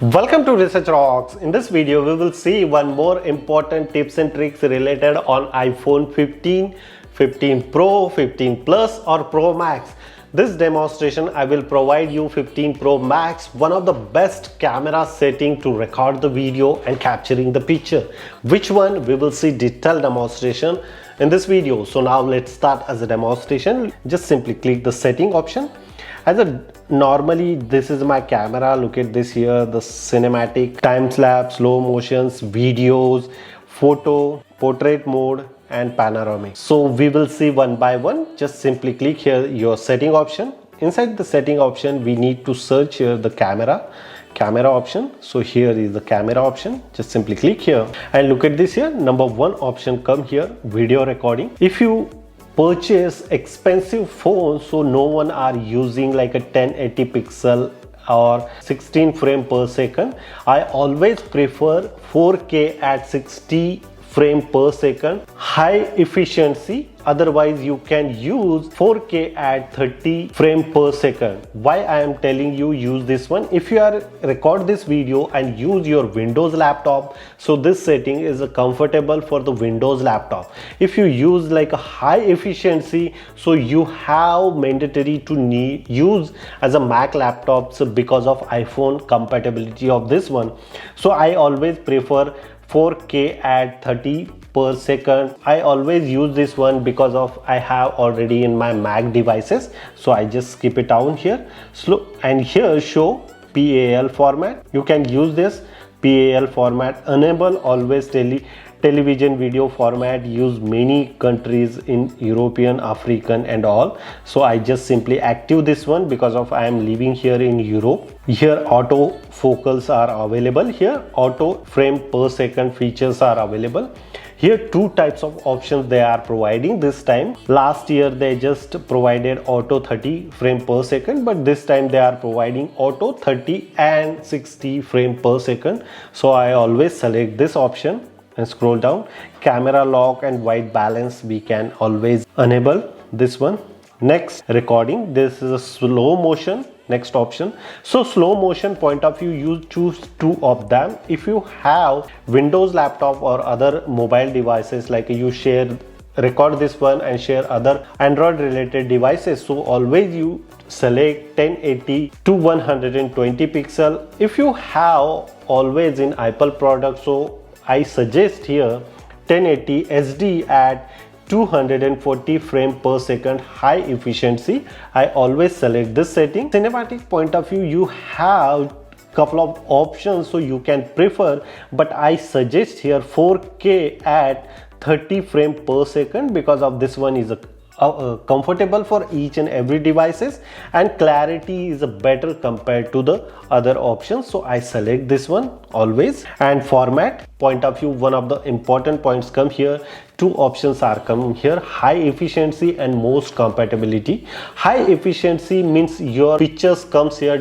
Welcome to Research Rocks. In this video, we will see one more important tips and tricks related on iPhone 15, 15 Pro, 15 Plus or Pro Max. This demonstration, I will provide you 15 Pro Max, one of the best camera setting to record the video and capturing the picture. Which one? We will see detailed demonstration in this video. So now let's start as a demonstration. Just simply click the setting option. Normally this is my camera. Look at this here, the cinematic, time-lapse, slow motions, videos, photo, portrait mode and panoramic. So we will see one by one. Just simply click here your setting option. Inside the setting option we need to search here the camera option. So here is the camera option. Just simply click here and look at this here. Number one option come here, video recording. If you purchase expensive phones, so no one are using like a 1080 pixel or 16 frame per second, I always prefer 4K at 60 frame per second, high efficiency. Otherwise you can use 4K at 30 frame per second. Why I am telling you use this one? If you are record this video and use your Windows laptop, so this setting is comfortable for the Windows laptop. If you use like a high efficiency, so you have mandatory to use as a Mac laptop, so because of iPhone compatibility of this one. So I always prefer 4K at 30 per second. I always use this one because of I have already in my Mac devices, so I just skip it down here. Slow, and here show PAL format. You can use this PAL format. Enable always television video format, use many countries in European, African and all. So I just simply active this one because of I am living here in Europe. Here auto focals are available. Here auto frame per second features are available. Here two types of options they are providing this time. Last year they just provided auto 30 frame per second, but this time they are providing auto 30 and 60 frame per second. So I always select this option and scroll down. Camera lock and white balance we can always enable this one. Next, recording. This is a slow motion. Next option. So slow motion point of view, you choose two of them. If you have Windows laptop or other mobile devices, like you record this one and share other Android related devices, so always you select 1080 to 120 pixel. If you have always in Apple product, so I suggest here 1080 SD at 240 frame per second, high efficiency. I always select this setting. Cinematic point of view, you have couple of options, so you can prefer, but I suggest here 4K at 30 frame per second because of this one is comfortable for each and every devices and clarity is better compared to the other options. So I select this one always. And format point of view, one of the important points come here. Two options are coming here, high efficiency and most compatibility. High efficiency means your pictures comes here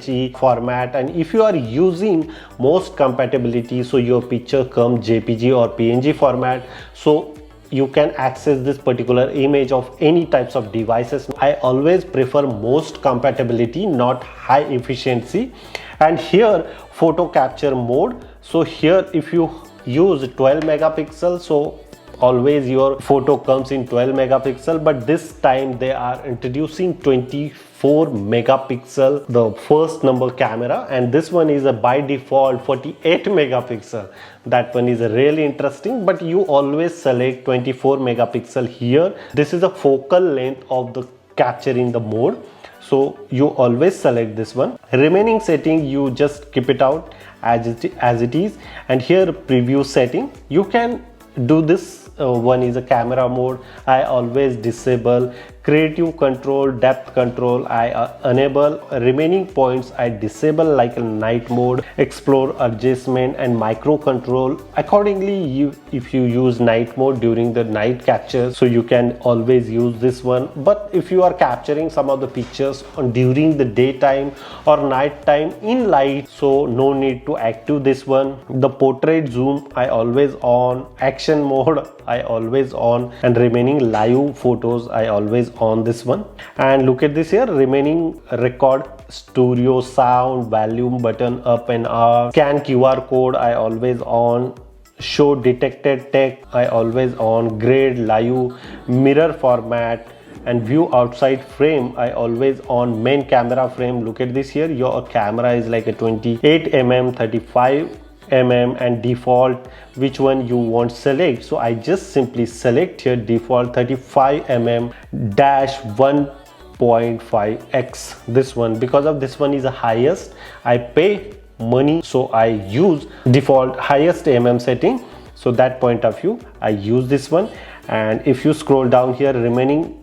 .he format, and if you are using most compatibility, so your picture comes JPG or PNG format, so you can access this particular image of any types of devices. I always prefer most compatibility, not high efficiency. And here photo capture mode. So here if you use 12 megapixel, so always your photo comes in 12 megapixel, but this time they are introducing 24 megapixel, the first number camera, and this one is a by default 48 megapixel. That one is really interesting, but you always select 24 megapixel here. This is a focal length of the capturing the mode, so you always select this one. Remaining setting you just keep it out as it is. And here preview setting, you can do this. One is a camera mode, I always disable. Creative control, depth control I enable. Remaining points I disable, like a night mode, explore, adjustment and micro control. Accordingly, if you use night mode during the night capture, so you can always use this one. But if you are capturing some of the pictures during the daytime or night time in light, so no need to active this one. The portrait zoom I always on, action mode I always on, and remaining live photos I always on this one. And look at this here, remaining record stereo sound, volume button up and up, scan QR code I always on, show detected text I always on, grade live, mirror format, and view outside frame I always on, main camera frame. Look at this here, your camera is like a 28mm, 35mm, and default, which one you want select. So I just simply select here default 35mm dash 1.5x, this one, because of this one is the highest I pay money, so I use default highest mm setting. So that point of view I use this one. And if you scroll down here, remaining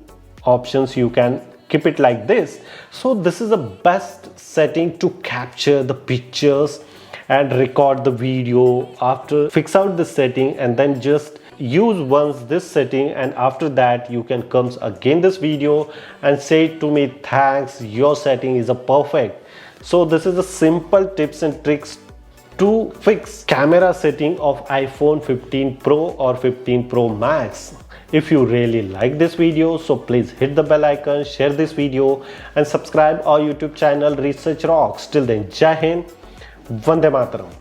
options you can keep it like this. So this is the best setting to capture the pictures and record the video. After fix out the setting and then just use once this setting, and after that you can come again this video and say to me, thanks, your setting is a perfect. So this is the simple tips and tricks to fix camera setting of iPhone 15 Pro or 15 Pro Max. If you really like this video, so please hit the bell icon, share this video, and subscribe our YouTube channel Research Rocks. Till then, Jai Hind, Vande Mataram.